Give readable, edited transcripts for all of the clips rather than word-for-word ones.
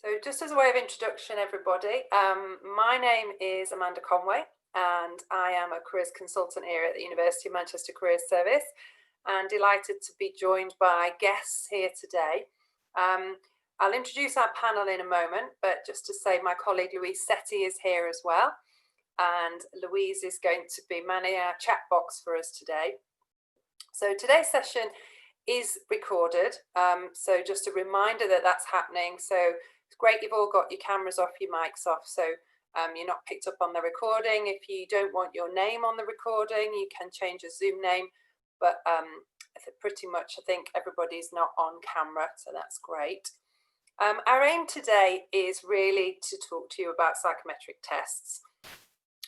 So just as a way of introduction, everybody, my name is Amanda Conway and I am a careers consultant here at the University of Manchester Careers Service, and delighted to be joined by guests here today. I'll introduce our panel in a moment, but just to say my colleague Louise Setti is here as well, and Louise is going to be manning our chat box for us today. So today's session is recorded, so just a reminder that that's happening. So it's great you've all got your cameras off, your mics off, so you're not picked up on the recording. If you don't want your name on the recording, you can change your Zoom name, but pretty much I think everybody's not on camera, so that's great. Our aim today is really to talk to you about psychometric tests,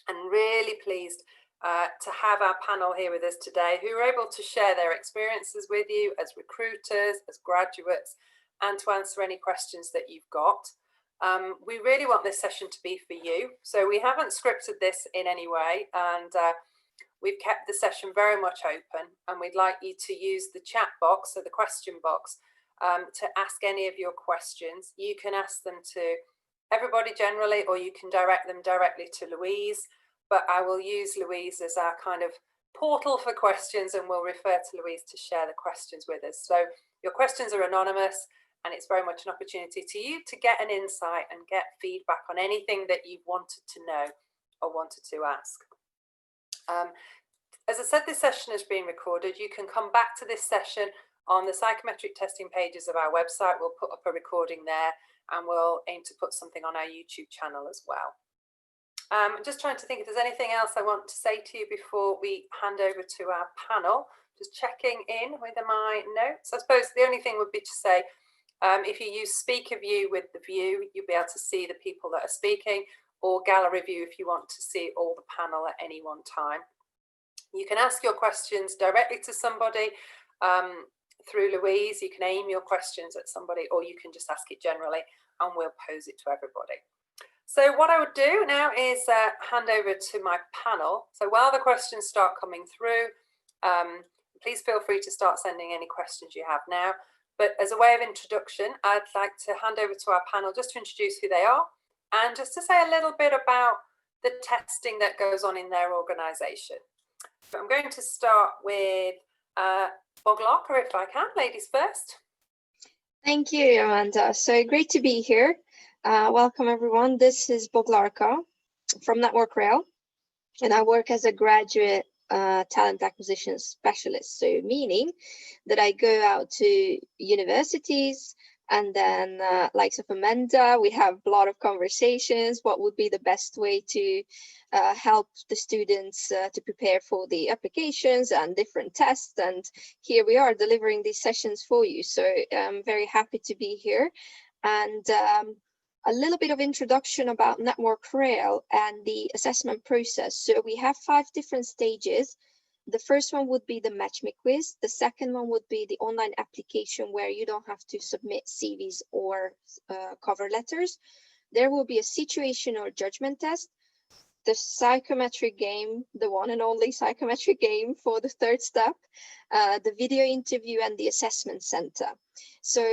and really pleased to have our panel here with us today who are able to share their experiences with you as recruiters, as graduates, and to answer any questions that you've got. We really want this session to be for you, so we haven't scripted this in any way, and we've kept the session very much open, and we'd like you to use the chat box, so the question box, to ask any of your questions. You can ask them to everybody generally, or you can direct them directly to Louise, but I will use Louise as our kind of portal for questions, and we'll refer to Louise to share the questions with us. So your questions are anonymous, and it's very much an opportunity to you to get an insight and get feedback on anything that you've wanted to know or wanted to ask. As I said, this session is being recorded. You can come back to this session on the psychometric testing pages of our website. We'll put up a recording there, and we'll aim to put something on our YouTube channel as well. I'm just trying to think if there's anything else I want to say to you before we hand over to our panel. Just checking in with my notes. I suppose the only thing would be to say, if you use speaker view with the view, you'll be able to see the people that are speaking, or gallery view if you want to see all the panel at any one time. You can ask your questions directly to somebody through Louise. You can aim your questions at somebody, or you can just ask it generally and we'll pose it to everybody. So what I would do now is hand over to my panel. So while the questions start coming through, please feel free to start sending any questions you have now. But as a way of introduction, I'd like to hand over to our panel just to introduce who they are and just to say a little bit about the testing that goes on in their organisation. So I'm going to start with Boglarka, if I can. Ladies first. Thank you, Amanda. So great to be here. Welcome, everyone. This is Boglarka from Network Rail, and I work as a graduate talent acquisition specialist. So meaning that I go out to universities, and then likes of Amanda, we have a lot of conversations. What would be the best way to help the students to prepare for the applications and different tests? And here we are delivering these sessions for you. So I'm very happy to be here. And a little bit of introduction about Network Rail and the assessment process. So we have 5 different stages. The first one would be the Match Me quiz. The second one would be the online application where you don't have to submit CVs or cover letters. There will be a situational judgment test, the psychometric game, the one and only psychometric game for the third step, the video interview, and the assessment center. So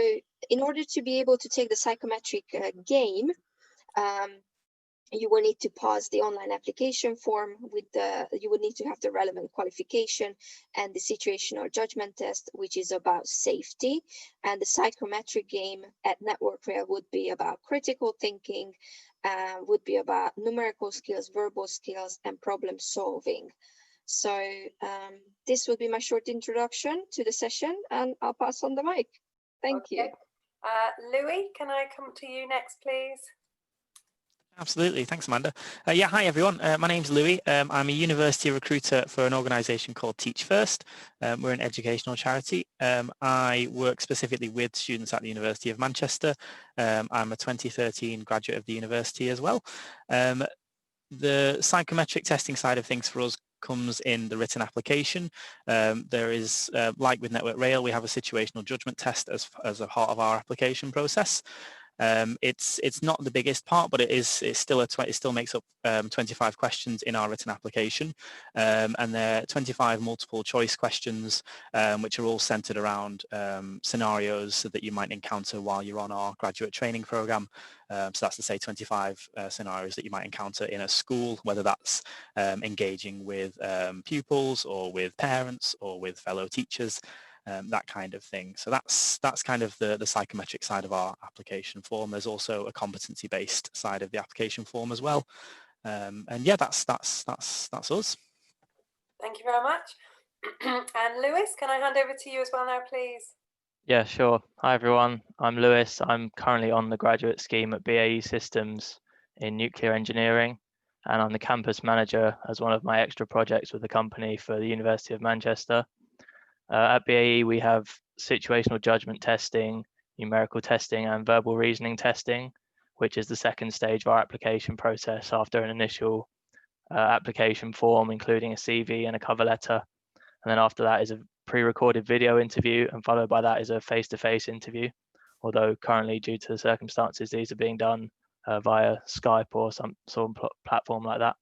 in order to be able to take the psychometric game, you will need to pass the online application form with you would need to have the relevant qualification, and the situational judgment test, which is about safety. And the psychometric game at Network Rail would be about critical thinking, would be about numerical skills, verbal skills, and problem solving. So this will be my short introduction to the session, and I'll pass on the mic. Thank you. Louis, can I come to you next, please? Absolutely. Thanks, Amanda. Yeah, hi, everyone. My name's Louis. I'm a university recruiter for an organisation called Teach First. We're an educational charity. I work specifically with students at the University of Manchester. I'm a 2013 graduate of the university as well. The psychometric testing side of things for us comes in the written application. There is, like with Network Rail, we have a situational judgment test as a part of our application process. It's not the biggest part, but it still makes up 25 questions in our written application, and they're 25 multiple choice questions, which are all centered around scenarios that you might encounter while you're on our graduate training program. So that's to say 25 scenarios that you might encounter in a school, whether that's engaging with pupils or with parents or with fellow teachers. That kind of thing. So that's kind of the psychometric side of our application form. There's also a competency-based side of the application form as well. And yeah, that's us. Thank you very much. And Lewis, can I hand over to you as well now, please? Yeah, sure. Hi everyone, I'm Lewis. I'm currently on the graduate scheme at BAE Systems in nuclear engineering, and I'm the campus manager as one of my extra projects with the company for the University of Manchester. At BAE, we have situational judgment testing, numerical testing, and verbal reasoning testing, which is the second stage of our application process after an initial application form, including a CV and a cover letter. And then after that is a pre-recorded video interview, and followed by that is a face-to-face interview. Although currently, due to the circumstances, these are being done via Skype or some sort of platform like that.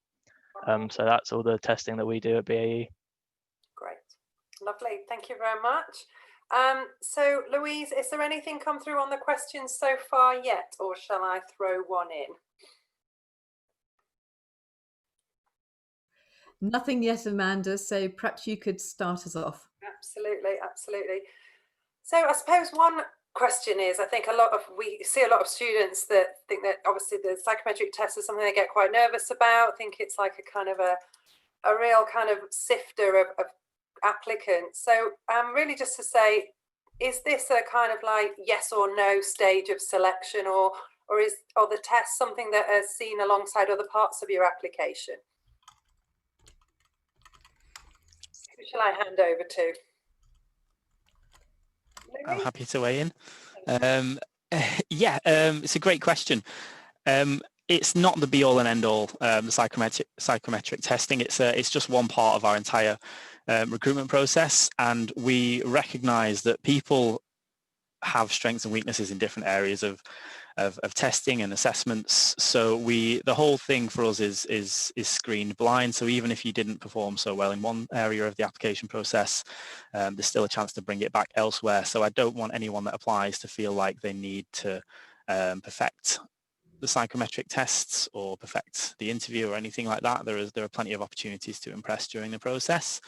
So that's all the testing that we do at BAE. Great. Lovely. Thank you very much. So Louise, is there anything come through on the questions so far yet, or shall I throw one in? Nothing yet, Amanda, so perhaps you could start us off. Absolutely, absolutely. So I suppose one question is, I think we see a lot of students that think that obviously the psychometric test is something they get quite nervous about, think it's like a kind of a real kind of sifter of applicants. So really just to say, is this a kind of like yes or no stage of selection, or the test something that is seen alongside other parts of your application? Who shall I hand over to? I'm happy to weigh in. It's a great question. It's not the be all and end all, the psychometric testing. It's just one part of our entire recruitment process, and we recognize that people have strengths and weaknesses in different areas of testing and assessments. So the whole thing for us is screened blind. So even if you didn't perform so well in one area of the application process, there's still a chance to bring it back elsewhere. So I don't want anyone that applies to feel like they need to perfect the psychometric tests or perfect the interview or anything like that. There are plenty of opportunities to impress during the process.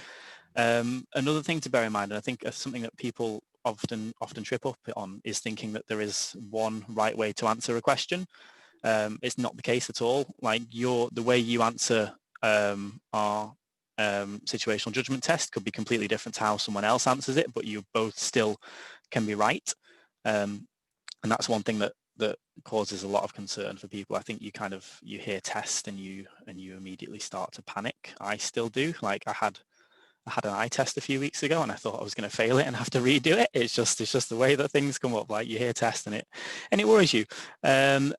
Another thing to bear in mind, and I think something that people often trip up on, is thinking that there is one right way to answer a question. It's not the case at all. Like the way you answer our situational judgment test could be completely different to how someone else answers it, but you both still can be right. And that's one thing that causes a lot of concern for people. I think you hear test and you immediately start to panic. I still do. Like I had an eye test a few weeks ago and I thought I was going to fail it and have to redo it. It's just the way that things come up. Like you hear test and it worries you.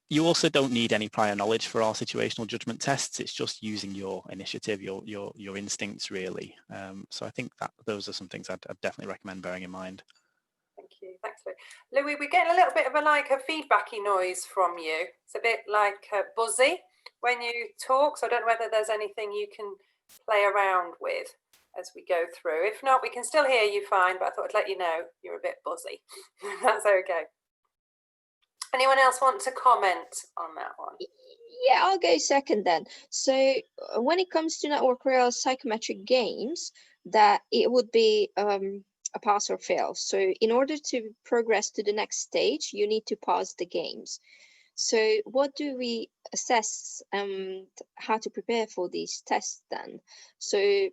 You also don't need any prior knowledge for our situational judgment tests. It's just using your initiative, your instincts really. So I think that those are some things I'd definitely recommend bearing in mind. Thank you. Thanks, Louis. Louis, we're getting a little bit of a feedbacky noise from you. It's a bit like buzzy when you talk. So I don't know whether there's anything you can play around with as we go through. If not, we can still hear you fine, but I thought I'd let you know you're a bit buzzy. That's okay. Anyone else want to comment on that one? Yeah, I'll go second then. So when it comes to Network Rail psychometric games, that it would be a pass or fail. So in order to progress to the next stage, you need to pause the games. So what do we assess and how to prepare for these tests then? So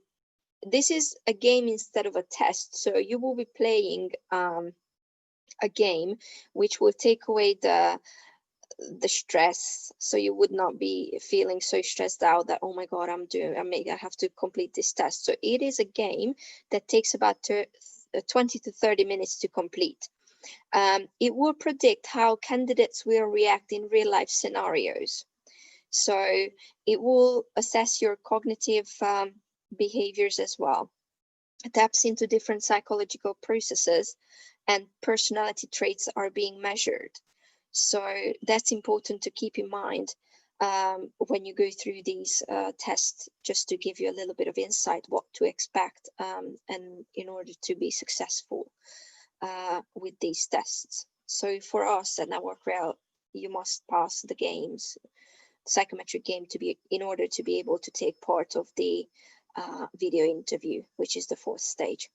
this is a game instead of a test. So you will be playing a game which will take away the stress. So you would not be feeling so stressed out that, oh my God, I have to complete this test. So it is a game that takes about 20 to 30 minutes to complete. It will predict how candidates will react in real life scenarios. So it will assess your cognitive behaviors as well. It taps into different psychological processes and personality traits are being measured. So that's important to keep in mind when you go through these tests, just to give you a little bit of insight what to expect, and in order to be successful with these tests. So for us at Network Rail, you must pass the games, psychometric game, in order to be able to take part of the video interview, which is the 4th stage.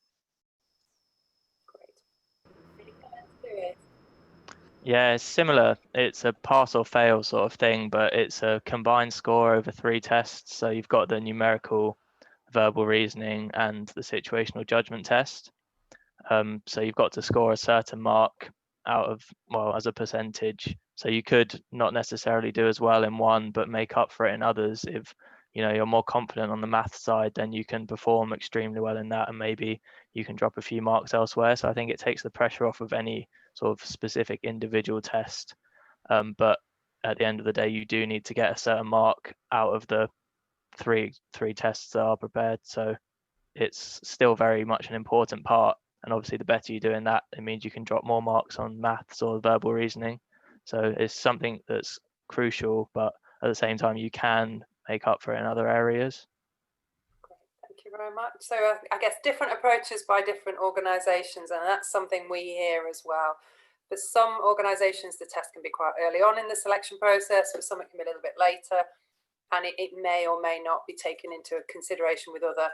Yeah, it's similar. It's a pass or fail sort of thing, but it's a combined score over 3 tests. So you've got the numerical, verbal reasoning, and the situational judgment test. So you've got to score a certain mark out of, well, as a percentage. So you could not necessarily do as well in one, but make up for it in others. If you're more confident on the math side, then you can perform extremely well in that, and maybe you can drop a few marks elsewhere. So I think it takes the pressure off of any sort of specific individual test. But at the end of the day, you do need to get a certain mark out of the three tests that are prepared. So it's still very much an important part. And obviously, the better you do in that, it means you can drop more marks on maths or verbal reasoning. So it's something that's crucial, but at the same time, you can make up for it in other areas. Great, thank you very much. So I guess different approaches by different organisations, and that's something we hear as well. For some organisations, the test can be quite early on in the selection process, for some it can be a little bit later, and it may or may not be taken into consideration with other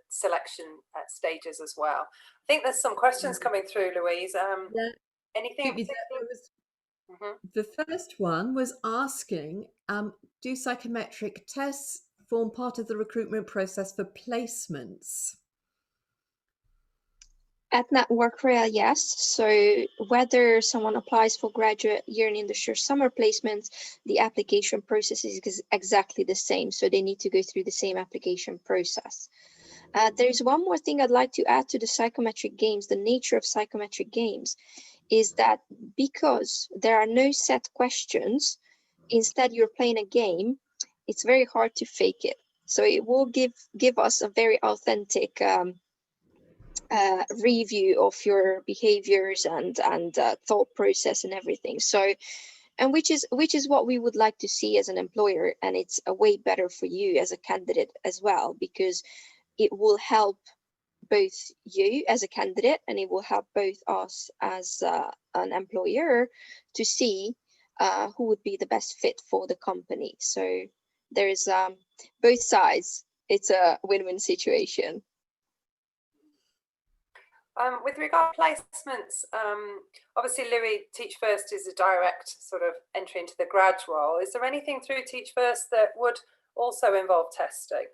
selection stages as well. I think there's some questions coming through, Louise. Yeah. Anything? The first one was asking, do psychometric tests form part of the recruitment process for placements? At Network Rail, yes. So whether someone applies for graduate, year in industry, or summer placements, the application process is exactly the same. So they need to go through the same application process. There's one more thing I'd like to add to the psychometric games. The nature of psychometric games is that because there are no set questions, instead you're playing a game, it's very hard to fake it. So it will give us a very authentic review of your behaviors and thought process and everything. So, and which is what we would like to see as an employer, and it's a way better for you as a candidate as well, because it will help both you as a candidate and it will help both us as an employer to see who would be the best fit for the company. So there is both sides. It's a win-win situation. With regard to placements, obviously Louis, Teach First is a direct sort of entry into the grad role. Is there anything through Teach First that would also involve testing?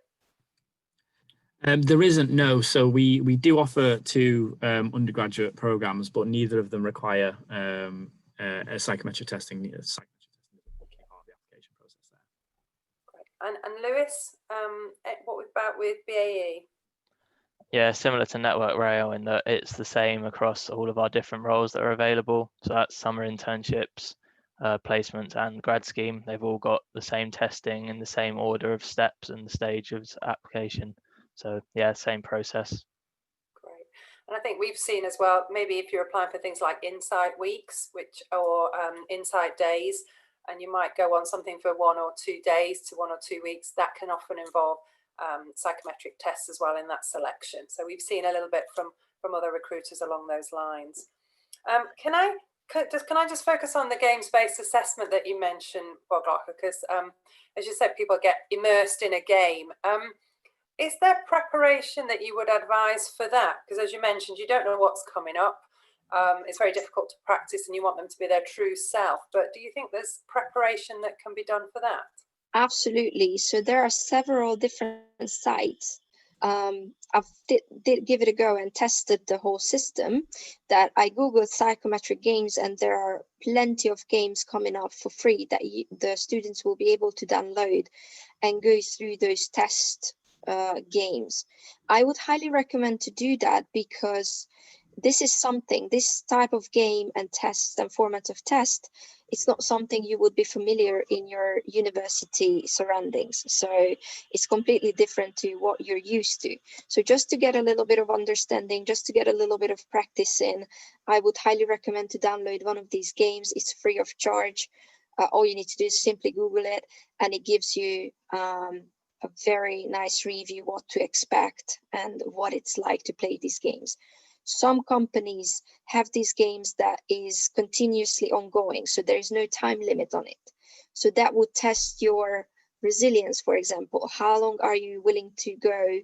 There isn't, no. So we do offer 2 undergraduate programs, but neither of them require a psychometric testing. Psychometric testing is a key part of the application process there. Great. And Lewis, what about with BAE? Yeah, similar to Network Rail in that it's the same across all of our different roles that are available. So that's summer internships, placements, and grad scheme. They've all got the same testing in the same order of steps and the stage of application. So yeah, same process. Great. And I think we've seen as well, maybe if you're applying for things like Insight Weeks, or Insight Days, and you might go on something for 1 or 2 days to 1 or 2 weeks, that can often involve psychometric tests as well in that selection. So we've seen a little bit from other recruiters along those lines. Can I just focus on the games-based assessment that you mentioned, Boglarka, because as you said, people get immersed in a game. Is there preparation that you would advise for that? Because as you mentioned, you don't know what's coming up. It's very difficult to practice and you want them to be their true self. But do you think there's preparation that can be done for that? Absolutely. So there are several different sites. I did give it a go and tested the whole system. That I googled psychometric games, and there are plenty of games coming up for free that the students will be able to download and go through those test games. I would highly recommend to do that, because this is something, this type of game and tests and format of test, it's not something you would be familiar in your university surroundings. So it's completely different to what you're used to. So just to get a little bit of understanding, just to get a little bit of practice in, I would highly recommend to download one of these games. It's free of charge. All you need to do is simply Google it, and it gives you a very nice review what to expect and what it's like to play these games. Some companies have these games that is continuously ongoing, so there is no time limit on it. So that would test your resilience, for example. How long are you willing to go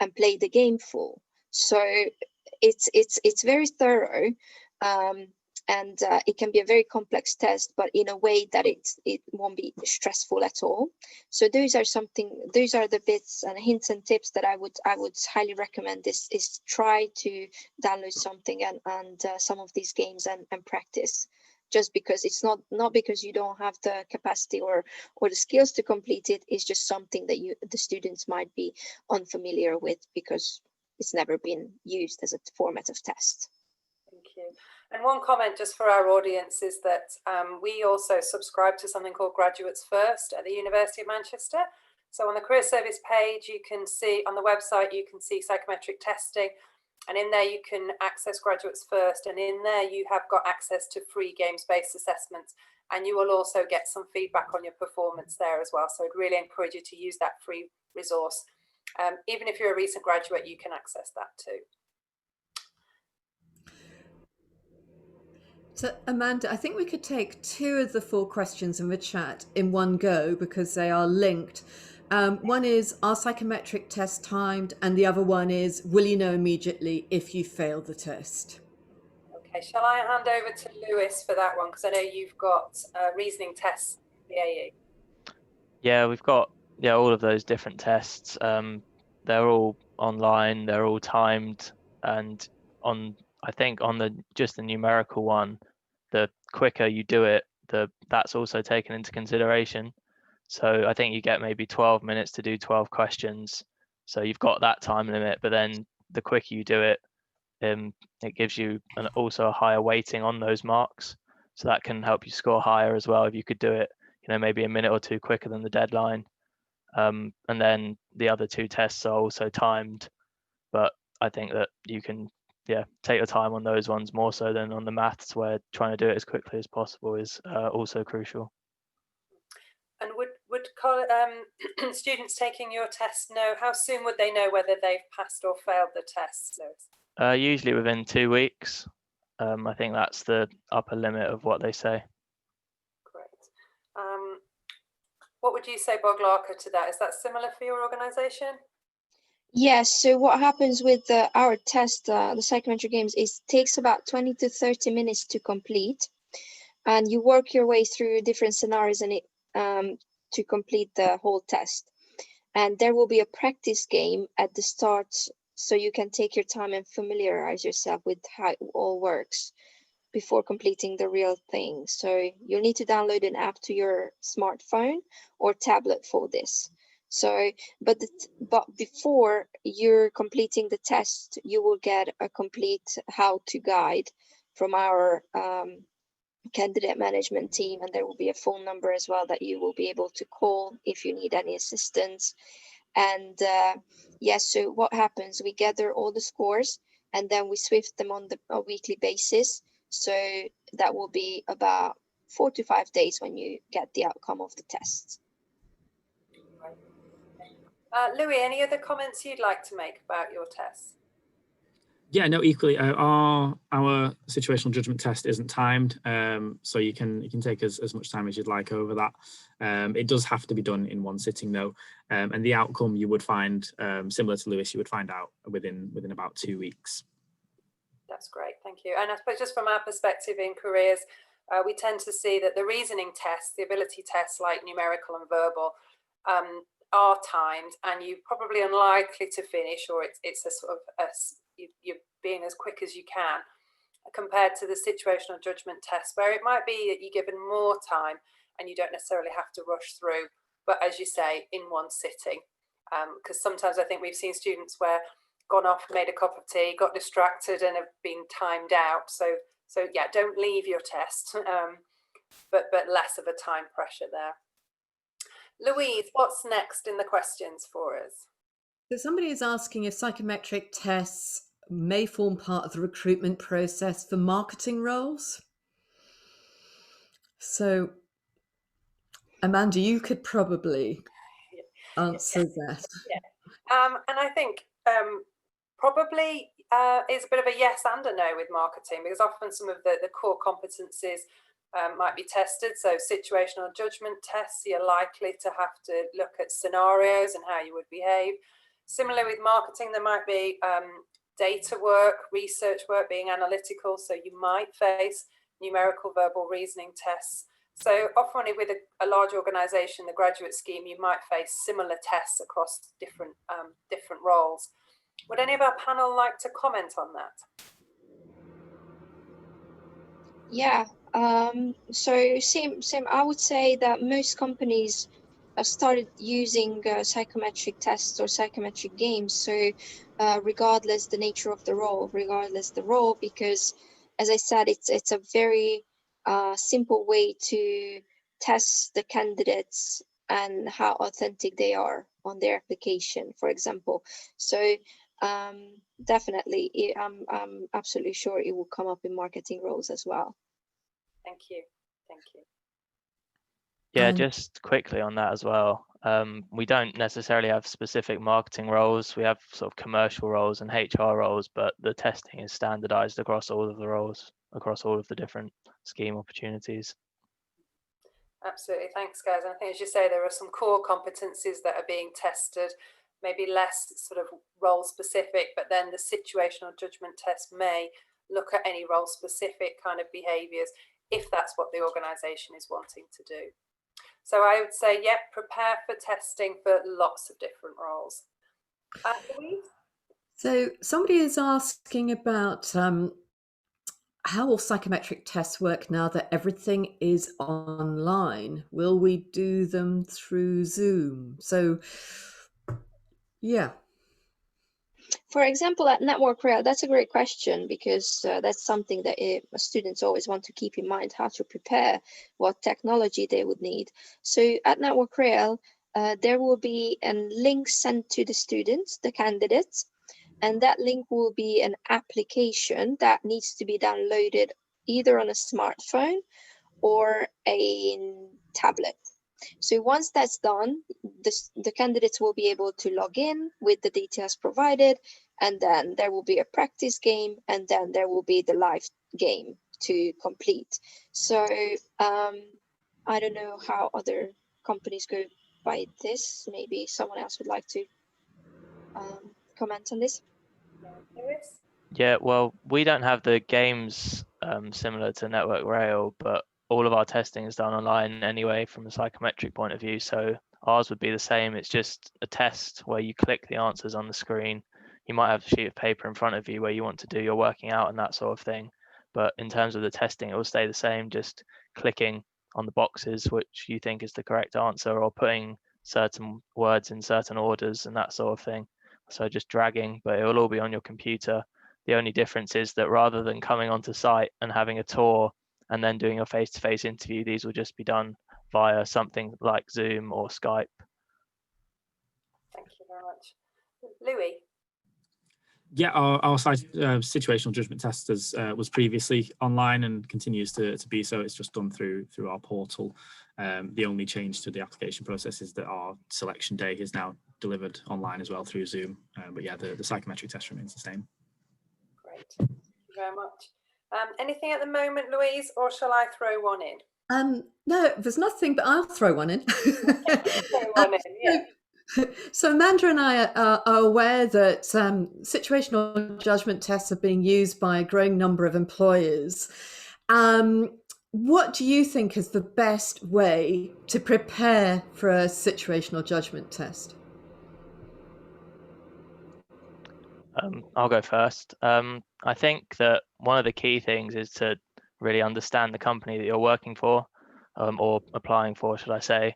and play the game full? So it's very thorough, and it can be a very complex test, but in a way that it won't be stressful at all. So those are the bits and hints and tips that I would highly recommend is try to download something and some of these games and practice. Just because it's not because you don't have the capacity or the skills to complete it, it's just something that the students might be unfamiliar with because it's never been used as a format of test. Thank you. And one comment just for our audience is that we also subscribe to something called Graduates First at the University of Manchester. So on the career service page, you can see on the website, you can see psychometric testing, and in there you can access Graduates First, and in there you have got access to free games-based assessments, and you will also get some feedback on your performance there as well. So I'd really encourage you to use that free resource. Even if you're a recent graduate, you can access that too. So Amanda, I think we could take 2 of the 4 questions in the chat in one go because they are linked. One is, are psychometric tests timed? And the other one is, will you know immediately if you fail the test? Okay, shall I hand over to Lewis for that one? Because I know you've got reasoning tests, BAE. Yeah, we've got all of those different tests. They're all online, they're all timed, and I think on just the numerical one, the quicker you do it, that's also taken into consideration. So I think you get maybe 12 minutes to do 12 questions. So you've got that time limit, but then the quicker you do it, it gives you also a higher weighting on those marks. So that can help you score higher as well if you could do it, maybe a minute or 2 quicker than the deadline. And then the other 2 tests are also timed, but I think that you can take your time on those ones more so than on the maths, where trying to do it as quickly as possible is also crucial. And would students taking your test know, how soon would they know whether they've passed or failed the test, Lewis? Usually within 2 weeks. I think that's the upper limit of what they say. Great. What would you say, Boglarka, to that? Is that similar for your organisation? Yes, so what happens with our test, the Psychometric Games, is takes about 20 to 30 minutes to complete, and you work your way through different scenarios and to complete the whole test. And there will be a practice game at the start, so you can take your time and familiarize yourself with how it all works before completing the real thing. So you'll need to download an app to your smartphone or tablet for this. So, but before you're completing the test, you will get a complete how-to guide from our candidate management team, and there will be a phone number as well that you will be able to call if you need any assistance. And yes, so what happens, we gather all the scores and then we swift them on a weekly basis. So that will be about 4 to 5 days when you get the outcome of the tests. Louis, any other comments you'd like to make about your tests? Yeah, no, equally. Our situational judgment test isn't timed, so you can take as much time as you'd like over that. It does have to be done in one sitting though, and the outcome you would find, similar to Lewis, you would find out within about 2 weeks. That's great, thank you. And I suppose just from our perspective in careers, we tend to see that the reasoning tests, the ability tests like numerical and verbal, are timed, and you're probably unlikely to finish, or it's a sort of you're being as quick as you can, compared to the situational judgment test, where it might be that you're given more time and you don't necessarily have to rush through, but as you say, in one sitting. Because sometimes I think we've seen students where gone off, made a cup of tea, got distracted and have been timed out. So yeah, don't leave your test, but less of a time pressure there. Louise, what's next in the questions for us? So somebody is asking if psychometric tests may form part of the recruitment process for marketing roles. So Amanda, you could probably answer that. Yeah. And I think probably it's a bit of a yes and a no with marketing, because often some of the core competencies might be tested. So situational judgment tests, you're likely to have to look at scenarios and how you would behave. Similar with marketing, there might be data work, research work, being analytical. So you might face numerical verbal reasoning tests. So often with a large organisation, the graduate scheme, you might face similar tests across different roles. Would any of our panel like to comment on that? Yeah, so same. I would say that most companies have started using psychometric tests or psychometric games. So regardless the nature of the role, because as I said, it's a very simple way to test the candidates and how authentic they are on their application, for example. So definitely, I'm absolutely sure it will come up in marketing roles as well. Thank you. Yeah, just quickly on that as well. We don't necessarily have specific marketing roles. We have sort of commercial roles and HR roles, but the testing is standardized across all of the roles, across all of the different scheme opportunities. Absolutely. Thanks, guys. And I think, as you say, there are some core competencies that are being tested, maybe less sort of role specific, but then the situational judgment test may look at any role specific kind of behaviours if that's what the organisation is wanting to do. So I would say, yeah, prepare for testing for lots of different roles. Louise? So somebody is asking about how will psychometric tests work now that everything is online? Will we do them through Zoom? So, yeah. For example, at Network Rail, that's a great question, because that's something that students always want to keep in mind, how to prepare, what technology they would need. So at Network Rail, there will be a link sent to the students, the candidates, and that link will be an application that needs to be downloaded either on a smartphone or a tablet. So once that's done, the candidates will be able to log in with the details provided, and then there will be a practice game, and then there will be the live game to complete. So I don't know how other companies go by this. Maybe someone else would like to comment on this. Yeah, well, we don't have the games similar to Network Rail, but all of our testing is done online anyway from a psychometric point of view. So ours would be the same. It's just a test where you click the answers on the screen. You might have a sheet of paper in front of you where you want to do your working out and that sort of thing. But in terms of the testing, it will stay the same, just clicking on the boxes which you think is the correct answer, or putting certain words in certain orders and that sort of thing. So just dragging, but it will all be on your computer. The only difference is that rather than coming onto site and having a tour and then doing a face-to-face interview, these will just be done via something like Zoom or Skype. Thank you very much. Louis? Yeah, our situational judgment test was previously online and continues to be so. It's just done through our portal. The only change to the application process is that our selection day is now delivered online as well through Zoom. But yeah, the psychometric test remains the same. Great, thank you very much. Anything at the moment, Louise, or shall I throw one in? No, there's nothing, but I'll throw one in. Throw one in, yeah. So Amanda and I are aware that situational judgment tests are being used by a growing number of employers. What do you think is the best way to prepare for a situational judgment test? I'll go first. I think that one of the key things is to really understand the company that you're working for, or applying for, should I say.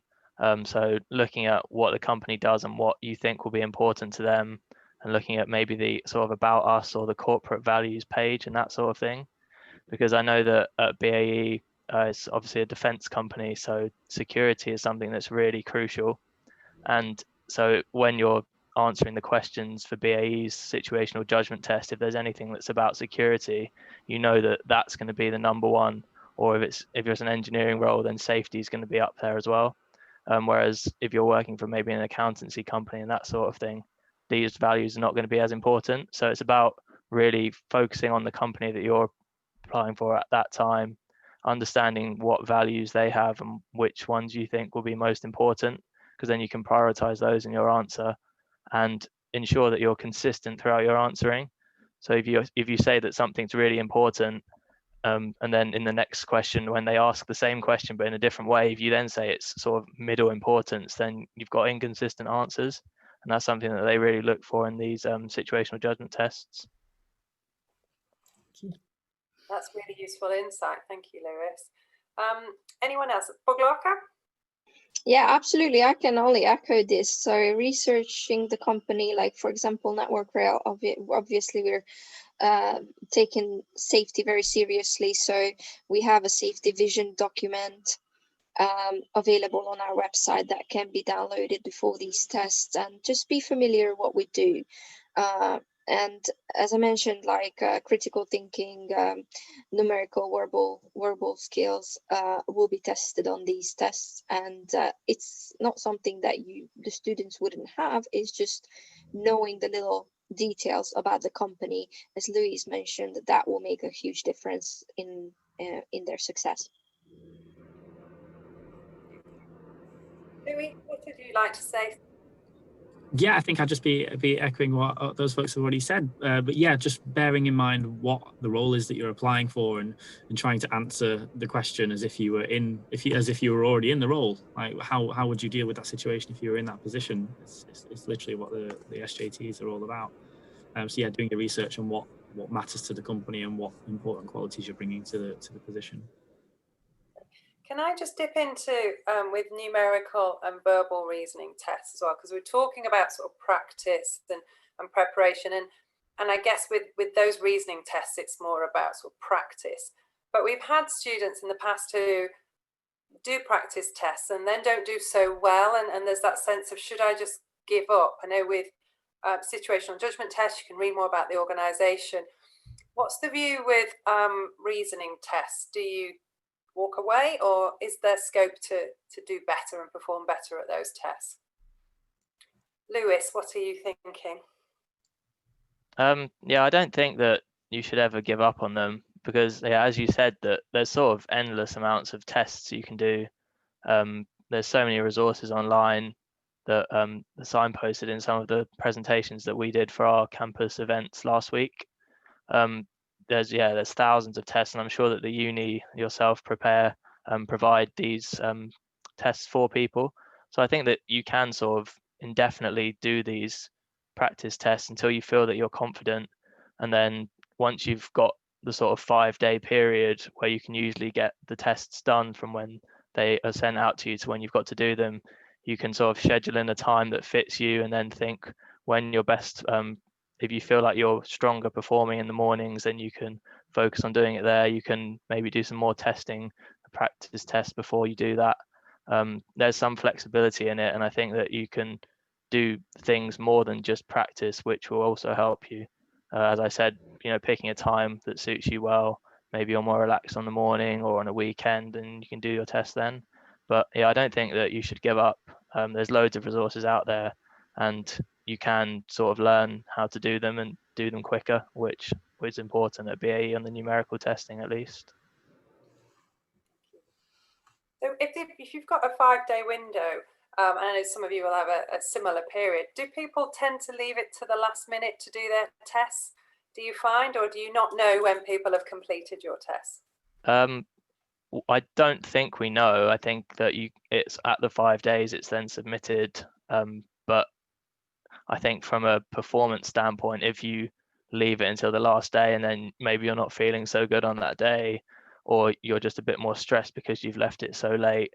So looking at what the company does and what you think will be important to them, and looking at maybe the sort of about us or the corporate values page and that sort of thing. Because I know that at BAE, it's obviously a defense company, so security is something that's really crucial. And so when you're answering the questions for BAE's situational judgment test, if there's anything that's about security, you know that that's going to be the number one. Or if it's an engineering role, then safety is going to be up there as well. Whereas if you're working for maybe an accountancy company and that sort of thing, these values are not going to be as important. So it's about really focusing on the company that you're applying for at that time, understanding what values they have and which ones you think will be most important, because then you can prioritize those in your answer and ensure that you're consistent throughout your answering. So if you say that something's really important, and then in the next question, when they ask the same question but in a different way, if you then say it's sort of middle importance, then you've got inconsistent answers. And that's something that they really look for in these situational judgment tests. That's really useful insight. Thank you, Lewis. Anyone else? Boglarka? Yeah, absolutely. I can only echo this. So researching the company, like for example, Network Rail, obviously we're taking safety very seriously. So we have a safety vision document available on our website that can be downloaded before these tests, and just be familiar what we do. And as I mentioned, like critical thinking, numerical, verbal skills will be tested on these tests. And it's not something that the students wouldn't have. It's just knowing the little details about the company, as Louise mentioned, that will make a huge difference in their success. Louis, what would you like to say? Yeah, I think I'd just be echoing what those folks have already said. But yeah, just bearing in mind what the role is that you're applying for, and trying to answer the question as if you were already in the role. Like how would you deal with that situation if you were in that position? It's literally what the SJTs are all about. So yeah, doing your research on what matters to the company and what important qualities you're bringing to the position. Can I just dip into with numerical and verbal reasoning tests as well? Because we're talking about sort of practice and preparation, and I guess with those reasoning tests, it's more about sort of practice. But we've had students in the past who do practice tests and then don't do so well, and there's that sense of, should I just give up? I know with situational judgment tests, you can read more about the organisation. What's the view with reasoning tests? Do you walk away, or is there scope to do better and perform better at those tests? Lewis, what are you thinking? Yeah, I don't think that you should ever give up on them, because yeah, as you said, that there's sort of endless amounts of tests you can do. There's so many resources online that are signposted in some of the presentations that we did for our campus events last week. There's thousands of tests, and I'm sure that the uni yourself provide these tests for people. So I think that you can sort of indefinitely do these practice tests until you feel that you're confident, and then once you've got the sort of 5-day period where you can usually get the tests done from when they are sent out to you to when you've got to do them, you can sort of schedule in a time that fits you, and then think when you're best. If you feel like you're stronger performing in the mornings, then you can focus on doing it there. You can maybe do some more testing, practice tests before you do that. There's some flexibility in it, and I think that you can do things more than just practice, which will also help you. As I said, picking a time that suits you well. Maybe you're more relaxed on the morning or on a weekend, and you can do your test then. But yeah, I don't think that you should give up. There's loads of resources out there, and you can sort of learn how to do them and do them quicker, which is important at BAE on the numerical testing at least. So if you've got a 5-day window, and I know some of you will have a similar period, do people tend to leave it to the last minute to do their tests? Do you find, or do you not know when people have completed your tests? I don't think we know. I think that it's at the 5 days, it's then submitted. But I think from a performance standpoint, if you leave it until the last day and then maybe you're not feeling so good on that day, or you're just a bit more stressed because you've left it so late,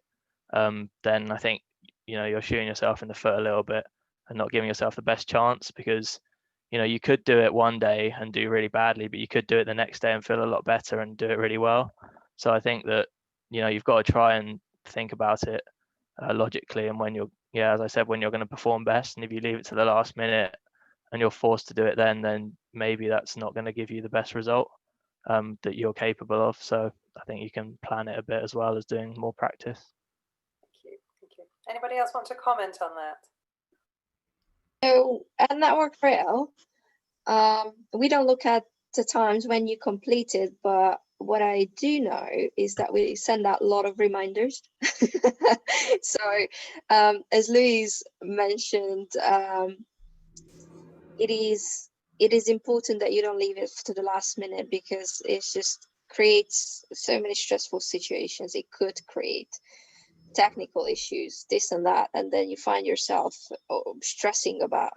then I think you're shooting yourself in the foot a little bit and not giving yourself the best chance, because you know, you could do it one day and do really badly, but you could do it the next day and feel a lot better and do it really well. So I think that, you know, you've got to try and think about it logically, and when you're, yeah, as I said, when you're going to perform best, and if you leave it to the last minute and you're forced to do it then maybe that's not going to give you the best result that you're capable of. So I think you can plan it a bit as well as doing more practice. Thank you. Thank you. Anybody else want to comment on that? So at Network Rail, we don't look at the times when you completed, but what I do know is that we send out a lot of reminders. So as Louise mentioned, it is important that you don't leave it to the last minute, because it just creates so many stressful situations. It could create technical issues, this and that, and then you find yourself stressing about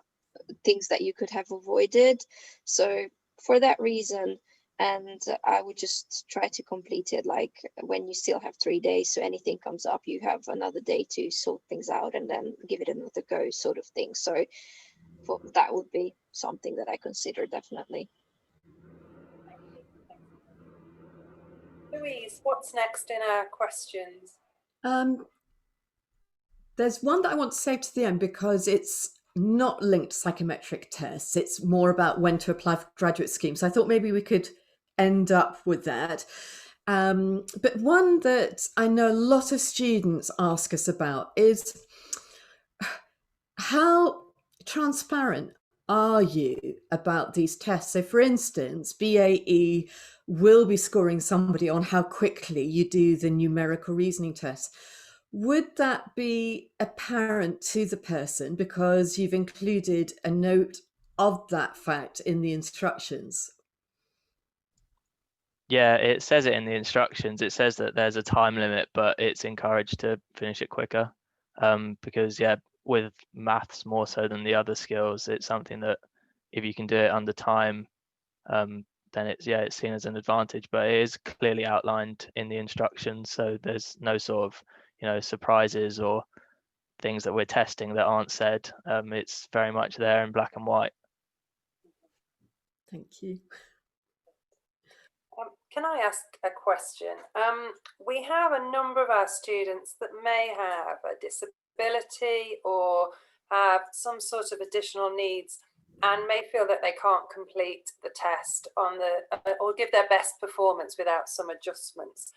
things that you could have avoided. So for that reason, and I would just try to complete it like when you still have 3 days, so anything comes up, you have another day to sort things out and then give it another go, sort of thing. So that would be something that I consider, definitely. Louise, what's next in our questions? There's one that I want to save to the end because it's not linked to psychometric tests. It's more about when to apply for graduate schemes. So I thought maybe we could end up with that. But one that I know a lot of students ask us about is, how transparent are you about these tests? So for instance, BAE will be scoring somebody on how quickly you do the numerical reasoning test. Would that be apparent to the person because you've included a note of that fact in the instructions? Yeah, it says it in the instructions. It says that there's a time limit, but it's encouraged to finish it quicker, because yeah, with maths more so than the other skills, it's something that if you can do it under time, then it's seen as an advantage. But it is clearly outlined in the instructions, so there's no sort of, you know, surprises or things that we're testing that aren't said. It's very much there in black and white. Thank you. Can I ask a question? We have a number of our students that may have a disability or have some sort of additional needs and may feel that they can't complete the test on the or give their best performance without some adjustments.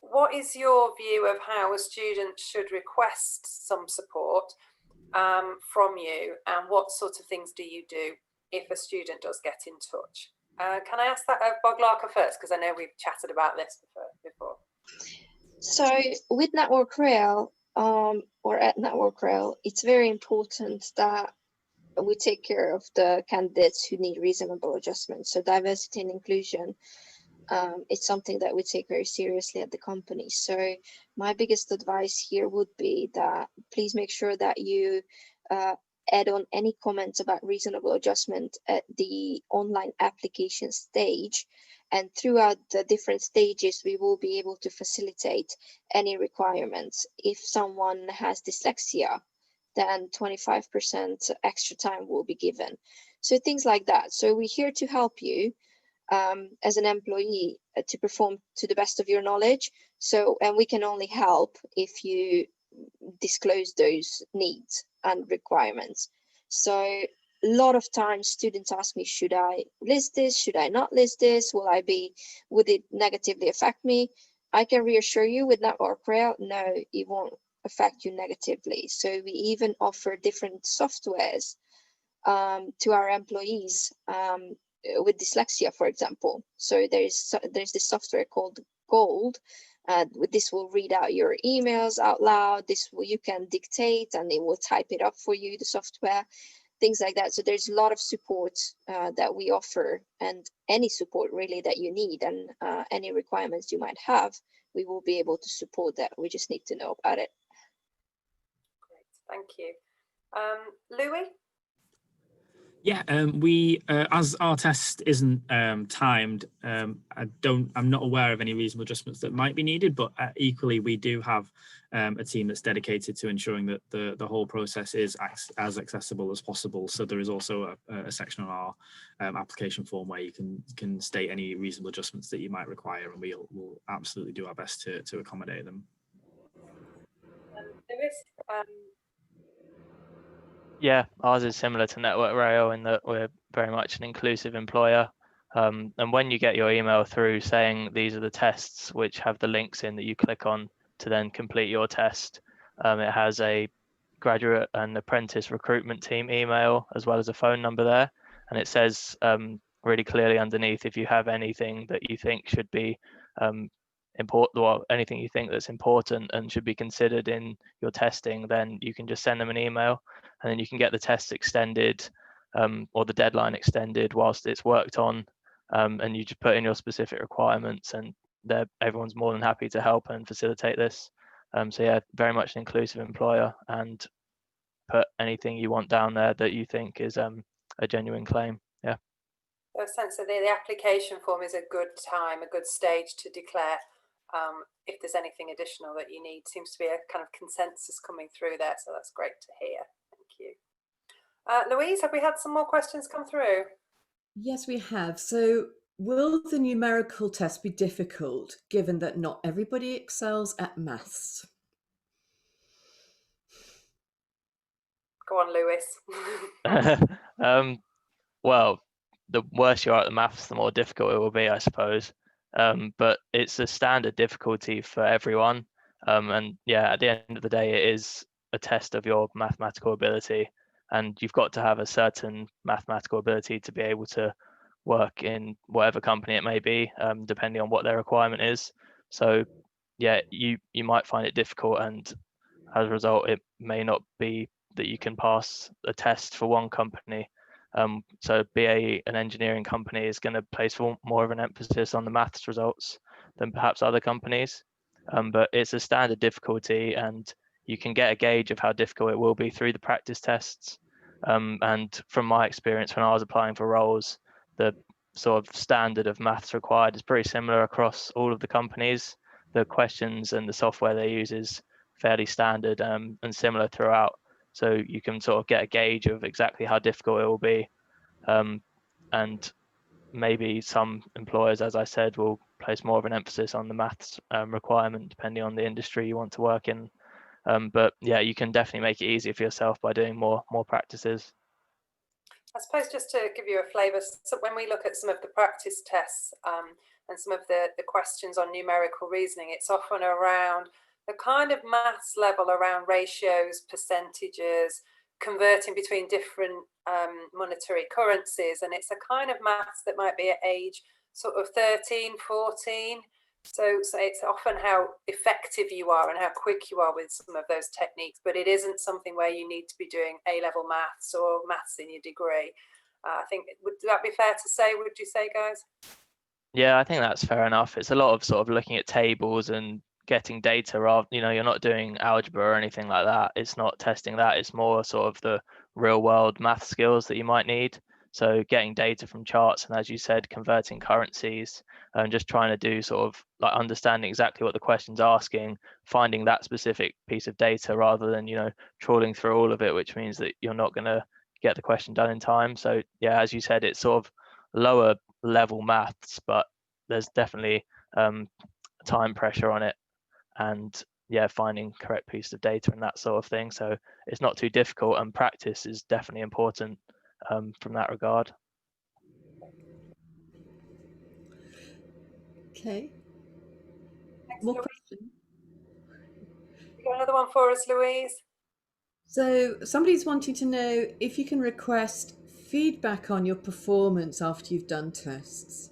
What is your view of how a student should request some support from you, and what sort of things do you do if a student does get in touch? Can I ask that of Boglarka first, because I know we've chatted about this before. So with Network Rail, or at Network Rail, it's very important that we take care of the candidates who need reasonable adjustment. So diversity and inclusion, it's something that we take very seriously at the company. So my biggest advice here would be that please make sure that you add on any comments about reasonable adjustment at the online application stage. And throughout the different stages, we will be able to facilitate any requirements. If someone has dyslexia, then 25% extra time will be given. So things like that. So we're here to help you as an employee to perform to the best of your knowledge. So, and we can only help if you disclose those needs and requirements. So a lot of times students ask me, should I list this? Should I not list this? Would it negatively affect me? I can reassure you with Network Rail, no, it won't affect you negatively. So we even offer different softwares to our employees with dyslexia, for example. So there's this software called Gold. This will read out your emails out loud. You can dictate and it will type it up for you, the software, things like that. So there's a lot of support that we offer, and any support really that you need, and any requirements you might have, we will be able to support that. We just need to know about it. Great, thank you. Louis? Yeah, we as our test isn't timed, I'm not aware of any reasonable adjustments that might be needed, but equally we do have a team that's dedicated to ensuring that the whole process is as accessible as possible. So there is also a section on our application form where you can state any reasonable adjustments that you might require, and we'll absolutely do our best to accommodate them. Lewis, Yeah, ours is similar to Network Rail in that we're very much an inclusive employer. And when you get your email through saying these are the tests which have the links in that you click on to then complete your test, it has a graduate and apprentice recruitment team email as well as a phone number there. And it says really clearly underneath, if you have anything that you think should be important, or anything you think that's important and should be considered in your testing, then you can just send them an email, and then you can get the tests extended or the deadline extended whilst it's worked on, and you just put in your specific requirements, and everyone's more than happy to help and facilitate this. So yeah, very much an inclusive employer, and put anything you want down there that you think is a genuine claim. Yeah. So essentially, the application form is a good time, a good stage to declare if there's anything additional that you need. Seems to be a kind of consensus coming through there, so that's great to hear. Thank you. Louise, have we had some more questions come through? Yes, we have. So will the numerical test be difficult given that not everybody excels at maths? Go on, Lewis. Well, the worse you are at the maths, the more difficult it will be, I suppose. But it's a standard difficulty for everyone. And yeah, at the end of the day, it is a test of your mathematical ability. And you've got to have a certain mathematical ability to be able to work in whatever company it may be, depending on what their requirement is. So yeah, you might find it difficult, and as a result, it may not be that you can pass a test for one company. So BAE, an engineering company, is going to place more of an emphasis on the maths results than perhaps other companies. But it's a standard difficulty, and you can get a gauge of how difficult it will be through the practice tests. And from my experience, when I was applying for roles, the sort of standard of maths required is pretty similar across all of the companies. The questions and the software they use is fairly standard and similar throughout. So you can sort of get a gauge of exactly how difficult it will be. And maybe some employers, as I said, will place more of an emphasis on the maths requirement depending on the industry you want to work in. But yeah, you can definitely make it easier for yourself by doing more practices. I suppose just to give you a flavour, so when we look at some of the practice tests and some of the questions on numerical reasoning, it's often around the kind of maths level around ratios, percentages, converting between different monetary currencies. And it's a kind of maths that might be at age sort of 13, 14. So it's often how effective you are and how quick you are with some of those techniques, but it isn't something where you need to be doing A-level maths or maths in your degree. I think, would that be fair to say, would you say, guys? Yeah, I think that's fair enough. It's a lot of sort of looking at tables and getting data rather, you're not doing algebra or anything like that. It's not testing that. It's more sort of the real world math skills that you might need. So getting data from charts, and as you said, converting currencies, and just trying to do sort of like understanding exactly what the question's asking, finding that specific piece of data rather than, trawling through all of it, which means that you're not going to get the question done in time. So yeah, as you said, it's sort of lower level maths, but there's definitely time pressure on it, and yeah, finding correct piece of data and that sort of thing. So it's not too difficult, and practice is definitely important from that regard. Okay. Thanks, More Louise. questions? You got another one for us, Louise? So somebody's wanting to know if you can request feedback on your performance after you've done tests.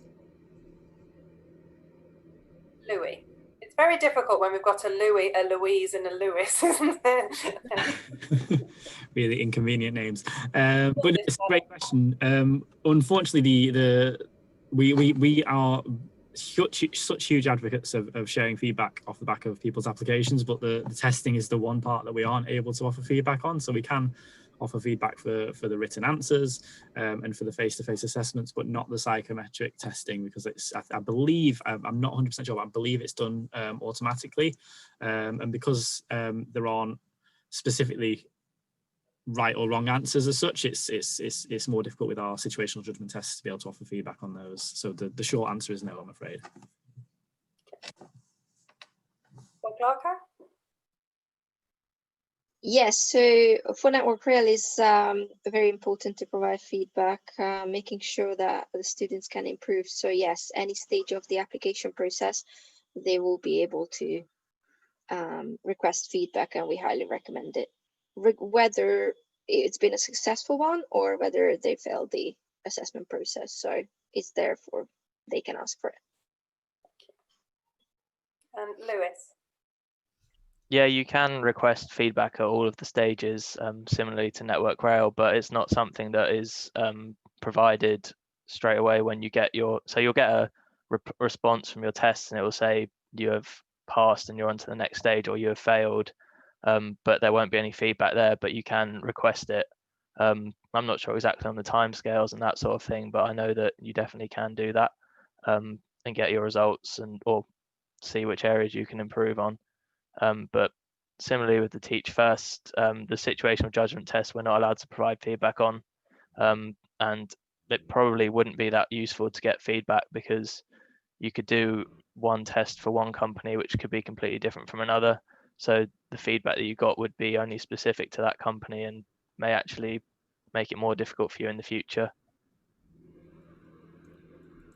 Louis. It's very difficult when we've got a Louis, a Louise, and a Lewis, isn't it? Really inconvenient names, but it's a great question. Unfortunately, we are such huge advocates of sharing feedback off the back of people's applications, but the testing is the one part that we aren't able to offer feedback on. So we can offer feedback for the written answers and for the face-to-face assessments, but not the psychometric testing, because it's, I believe, I'm not 100% sure, but I believe it's done automatically. And because there aren't specifically right or wrong answers as such, it's more difficult with our situational judgment tests to be able to offer feedback on those. So the short answer is no, I'm afraid. Boglarka? Yes, so for Network Rail is very important to provide feedback, making sure that the students can improve. So yes, any stage of the application process, they will be able to request feedback, and we highly recommend it, whether it's been a successful one or whether they failed the assessment process. So it's there for, they can ask for it. And Lewis? Yeah, you can request feedback at all of the stages, similarly to Network Rail, but it's not something that is provided straight away when you get your, so you'll get a response from your test and it will say you have passed and you're on to the next stage, or you have failed, but there won't be any feedback there, but you can request it. I'm not sure exactly on the timescales and that sort of thing, but I know that you definitely can do that and get your results and or see which areas you can improve on. But similarly with the Teach First, the situational judgment test, we're not allowed to provide feedback on, and it probably wouldn't be that useful to get feedback, because you could do one test for one company which could be completely different from another. So the feedback that you got would be only specific to that company and may actually make it more difficult for you in the future.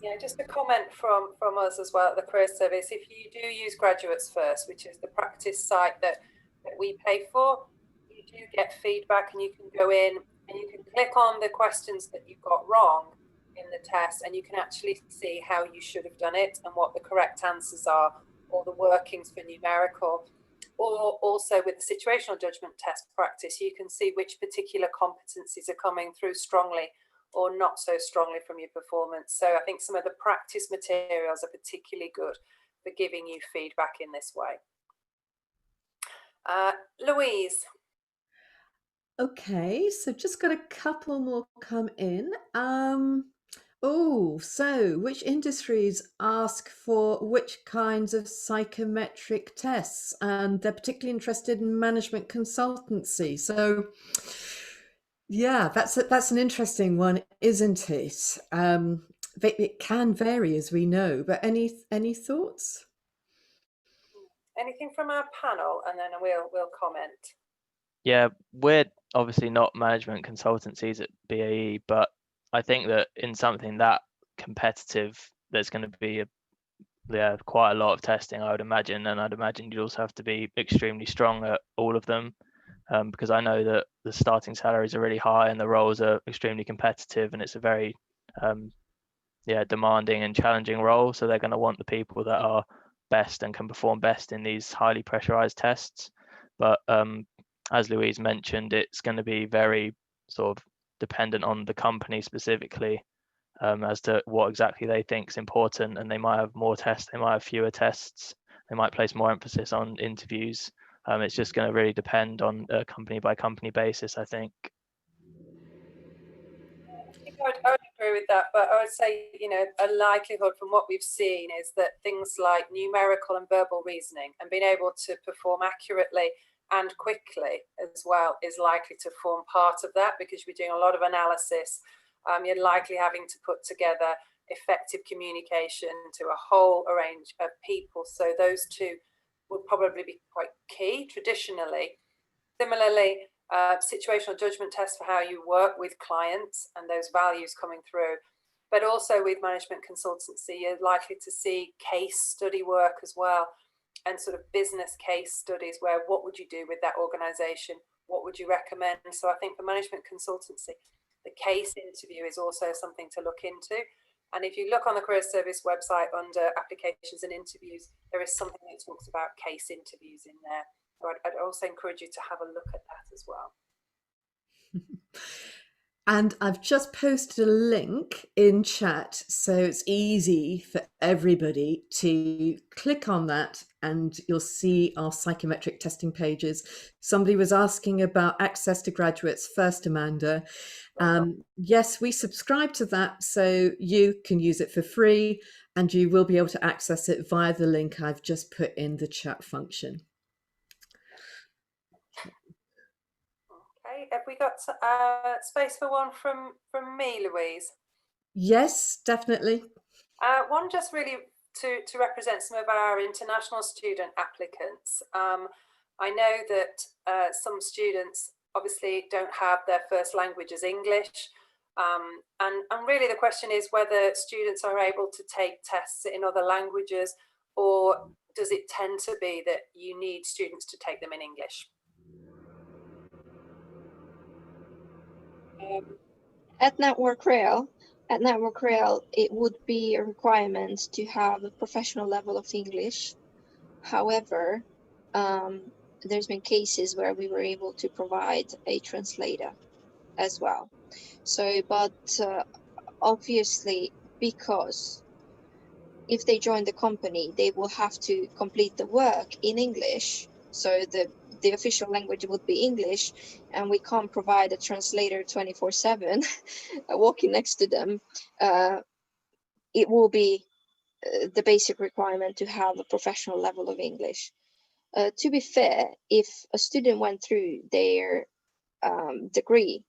Yeah, just a comment from us as well at the Careers Service. If you do use Graduates First, which is the practice site that we pay for, you do get feedback, and you can go in and you can click on the questions that you got wrong in the test, and you can actually see how you should have done it and what the correct answers are, or the workings for numerical. Or also with the situational judgment test practice, you can see which particular competencies are coming through strongly or not so strongly from your performance. So I think some of the practice materials are particularly good for giving you feedback in this way. Louise. Okay, so just got a couple more come in. So which industries ask for which kinds of psychometric tests? And they're particularly interested in management consultancy. So yeah, that's an interesting one, isn't it? It can vary, as we know, but any thoughts? Anything from our panel, and then we'll comment. Yeah, we're obviously not management consultancies at BAE, but I think that in something that competitive, there's going to be quite a lot of testing, I would imagine, and I'd imagine you'd also have to be extremely strong at all of them, because I know that the starting salaries are really high and the roles are extremely competitive, and it's a very demanding and challenging role. So they're going to want the people that are best and can perform best in these highly pressurized tests. But as Louise mentioned, it's going to be very sort of dependent on the company specifically, as to what exactly they think is important, and they might have more tests, they might have fewer tests, they might place more emphasis on interviews. It's just going to really depend on a company by company basis, I think. I would agree with that, but I would say, a likelihood from what we've seen is that things like numerical and verbal reasoning and being able to perform accurately and quickly as well is likely to form part of that, because you're doing a lot of analysis. You're likely having to put together effective communication to a whole range of people. So those two would probably be quite key traditionally. Similarly, situational judgment tests for how you work with clients and those values coming through. But also with management consultancy, you're likely to see case study work as well, and sort of business case studies where what would you do with that organization? What would you recommend? So I think for management consultancy, the case interview is also something to look into. And if you look on the Careers Service website under applications and interviews, there is something that talks about case interviews in there. So I'd also encourage you to have a look at that as well. And I've just posted a link in chat, so it's easy for everybody to click on that and you'll see our psychometric testing pages. Somebody was asking about access to graduates first, Amanda. Yes, we subscribe to that, so you can use it for free and you will be able to access it via the link I've just put in the chat function. Okay, have we got space for one from me, Louise? Yes, definitely. One just really to represent some of our international student applicants. I know that some students obviously don't have their first language as English. And really the question is whether students are able to take tests in other languages, or does it tend to be that you need students to take them in English? At Network Rail, it would be a requirement to have a professional level of English. However, there's been cases where we were able to provide a translator as well. So, but obviously, because if they join the company, they will have to complete the work in English. So the official language would be English, and we can't provide a translator 24/7 walking next to them. It will be the basic requirement to have a professional level of English. To be fair, if a student went through their degree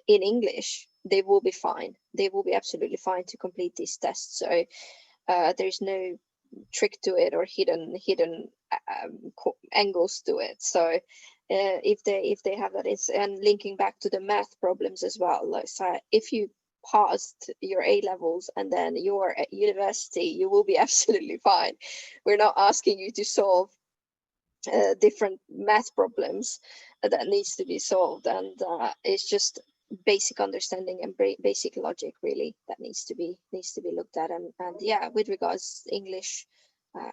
in English, they will be fine. They will be absolutely fine to complete these tests. So there's no trick to it or hidden angles to it. So if they have that, it's, and linking back to the math problems as well. Like, so if you passed your A levels and then you're at university, you will be absolutely fine. We're not asking you to solve different math problems that needs to be solved, and it's just basic understanding and basic logic really that needs to be looked at. And yeah, with regards to English,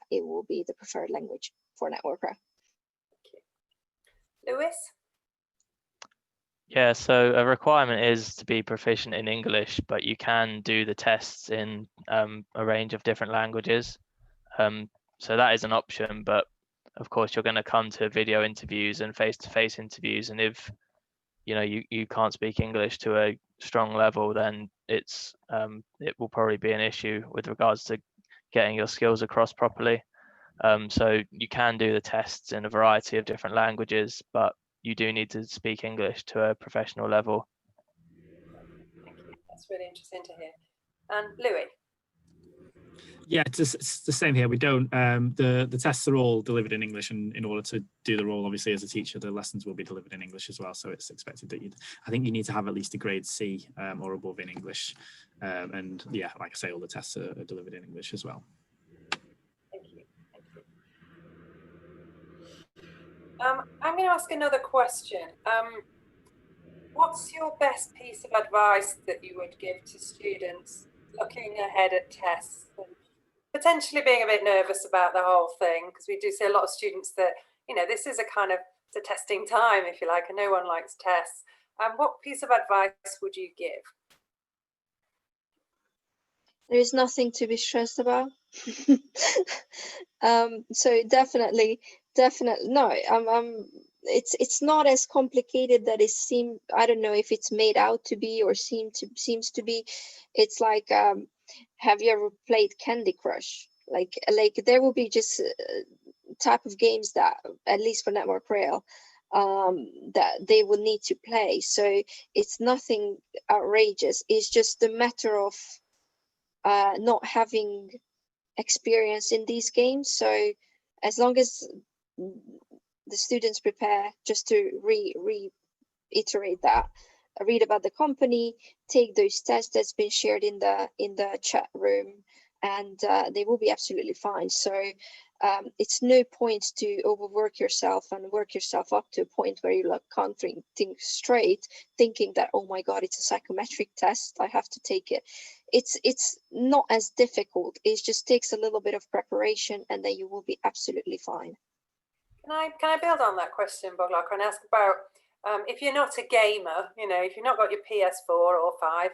it will be the preferred language for Networker. Lewis? Yeah, so a requirement is to be proficient in English, but you can do the tests in a range of different languages. So that is an option, but of course you're going to come to video interviews and face-to-face interviews, and if you can't speak English to a strong level, then it will probably be an issue with regards to getting your skills across properly. So you can do the tests in a variety of different languages, but you do need to speak English to a professional level. Thank you. That's really interesting to hear. And Louis? Yeah, it's the same here. We don't, the tests are all delivered in English, and in order to do the role, obviously, as a teacher, the lessons will be delivered in English as well. So it's expected that I think you need to have at least a grade C or above in English. And yeah, like I say, all the tests are delivered in English as well. Thank you. Thank you. I'm going to ask another question. What's your best piece of advice that you would give to students looking ahead at tests and potentially being a bit nervous about the whole thing? Because we do see a lot of students that, this is a kind of the testing time, if you like, and no one likes tests. What piece of advice would you give? There is nothing to be stressed about. So definitely no. It's not as complicated that it seems. I don't know if it's made out to be or seems to be. It's like, have you ever played Candy Crush? Like there will be just type of games that, at least for Network Rail, that they will need to play. So it's nothing outrageous. It's just a matter of not having experience in these games. So as long as the students prepare, just to reiterate that, read about the company, take those tests that's been shared in the chat room, and they will be absolutely fine. So it's no point to overwork yourself and work yourself up to a point where you can't think straight, thinking that, oh my god, it's a psychometric test, I have to take it. It's not as difficult. It just takes a little bit of preparation, and then you will be absolutely fine. Can I build on that question, Boglarka, and ask about If you're not a gamer, if you've not got your PS4 or 5,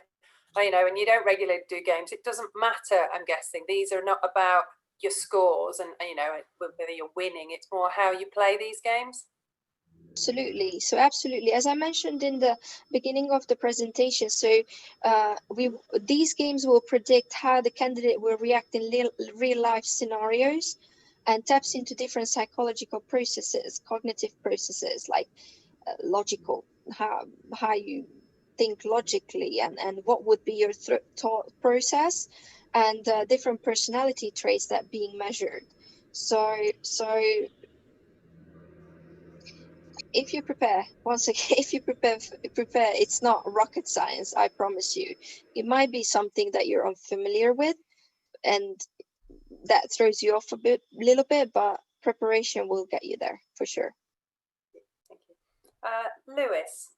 and you don't regularly do games, it doesn't matter, I'm guessing. These are not about your scores and whether you're winning. It's more how you play these games. Absolutely. So absolutely, as I mentioned in the beginning of the presentation, so these games will predict how the candidate will react in real life scenarios, and taps into different psychological processes, cognitive processes, like logical, how you think logically, and what would be your thought process, and different personality traits that being measured. So if you prepare, once again, if you prepare, it's not rocket science, I promise you. It might be something that you're unfamiliar with, and that throws you off a little bit, but preparation will get you there for sure. Thank you. Lewis,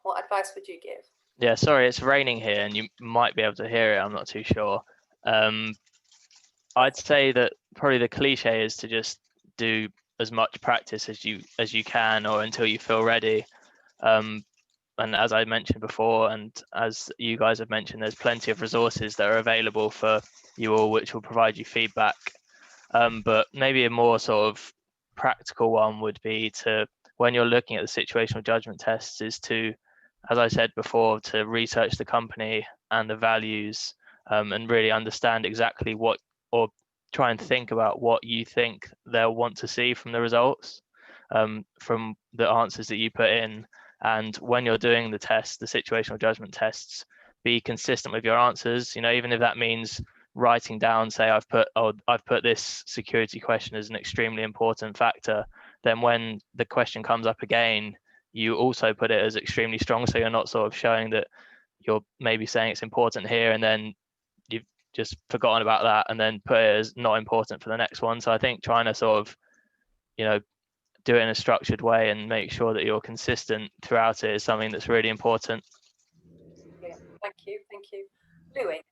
what advice would you give? Yeah, sorry, it's raining here and you might be able to hear it, I'm not too sure. I'd say that probably the cliche is to just do as much practice as you can, or until you feel ready. And as I mentioned before, and as you guys have mentioned, there's plenty of resources that are available for you all, which will provide you feedback. But maybe a more sort of practical one would be to, when you're looking at the situational judgment tests, is to, as I said before, to research the company and the values, and really understand exactly what, or try and think about what you think they'll want to see from the results, from the answers that you put in. And when you're doing the tests, the situational judgment tests, be consistent with your answers. Even if that means writing down, say I've put this security question as an extremely important factor, then when the question comes up again, you also put it as extremely strong, so you're not sort of showing that you're maybe saying it's important here and then you've just forgotten about that and then put it as not important for the next one. So I think trying to sort of do it in a structured way and make sure that you're consistent throughout it is something that's really important. Yeah, thank you. Louis?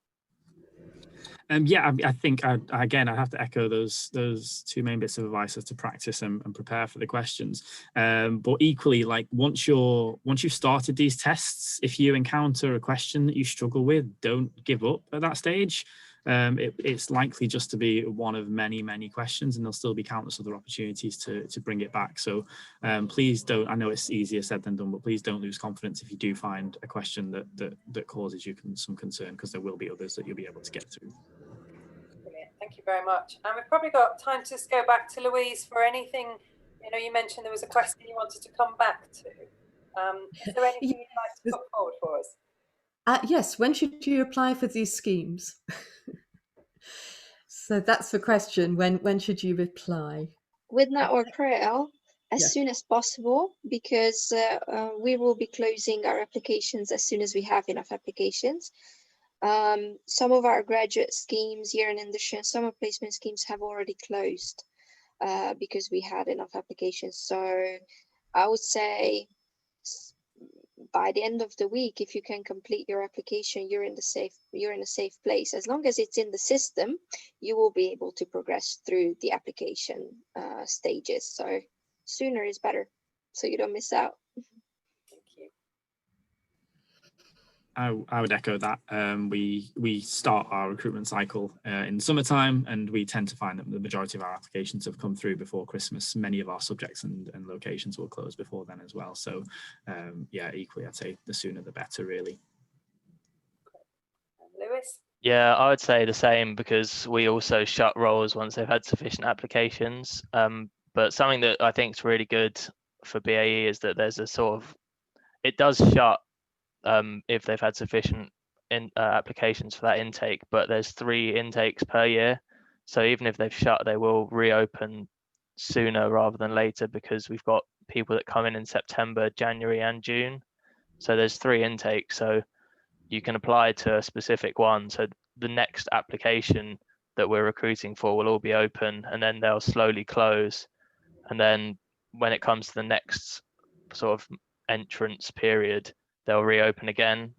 Yeah, I think I have to echo those two main bits of advice, as to practice and prepare for the questions. But equally, like once you've started these tests, if you encounter a question that you struggle with, don't give up at that stage. It's likely just to be one of many questions, and there'll still be countless other opportunities to bring it back. So please don't, I know it's easier said than done, but please don't lose confidence if you do find a question that causes you some concern, because there will be others that you'll be able to get through. Brilliant. Thank you very much. And we've probably got time to just go back to Louise for anything. You mentioned there was a question you wanted to come back to. Is there anything you'd like to put forward for us? Yes, when should you apply for these schemes? So that's the question. When should you apply? With Network Rail, as soon as possible, because we will be closing our applications as soon as we have enough applications. Some of our graduate schemes, year in industry and summer placement schemes have already closed because we had enough applications. So I would say by the end of the week, if you can complete your application, you're in a safe place. As long as it's in the system, you will be able to progress through the application stages. So sooner is better, so you don't miss out. Thank you. I would echo that. We start our recruitment cycle in summertime, and we tend to find that the majority of our applications have come through before Christmas. Many of our subjects and locations will close before then as well. So yeah, equally, I'd say the sooner the better, really. Lewis? Yeah, I would say the same, because we also shut roles once they've had sufficient applications. But something that I think is really good for BAE is that there's a sort of, it does shut if they've had sufficient applications for that intake, but there's 3 intakes per year. So even if they've shut, they will reopen sooner rather than later, because we've got people that come in September, January and June. So there's 3 intakes. So you can apply to a specific one. So the next application that we're recruiting for will all be open, and then they'll slowly close. And then when it comes to the next sort of entrance period, they'll reopen again.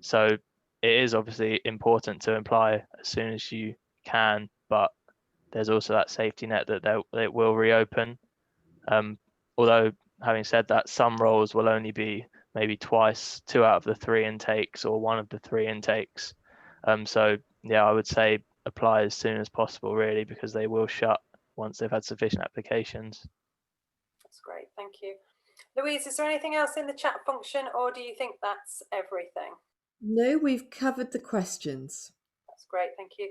So it is obviously important to apply as soon as you can, but there's also that safety net that it will reopen. Although having said that, some roles will only be maybe twice, 2 out of the 3 intakes or 1 of the 3 intakes. So yeah, I would say apply as soon as possible, really, because they will shut once they've had sufficient applications. That's great, thank you. Louise, is there anything else in the chat function, or do you think that's everything? No, we've covered the questions. That's great, thank you.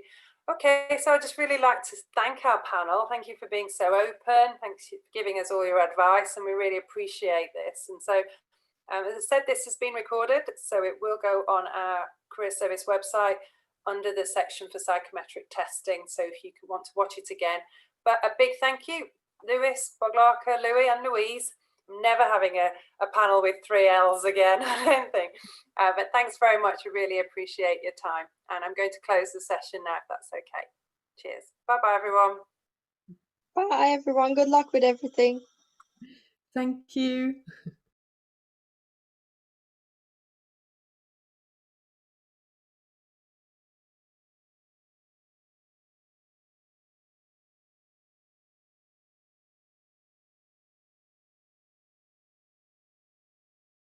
Okay, so I'd just really like to thank our panel. Thank you for being so open. Thanks for giving us all your advice, and we really appreciate this. And so, as I said, this has been recorded, so it will go on our career service website under the section for psychometric testing, so if you want to watch it again. But a big thank you, Lewis, Boglarka, Louis and Louise. I'm never having a panel with 3 L's again, I don't think. But thanks very much. We really appreciate your time. And I'm going to close the session now, if that's okay. Cheers. Bye-bye, everyone. Bye, everyone. Good luck with everything. Thank you.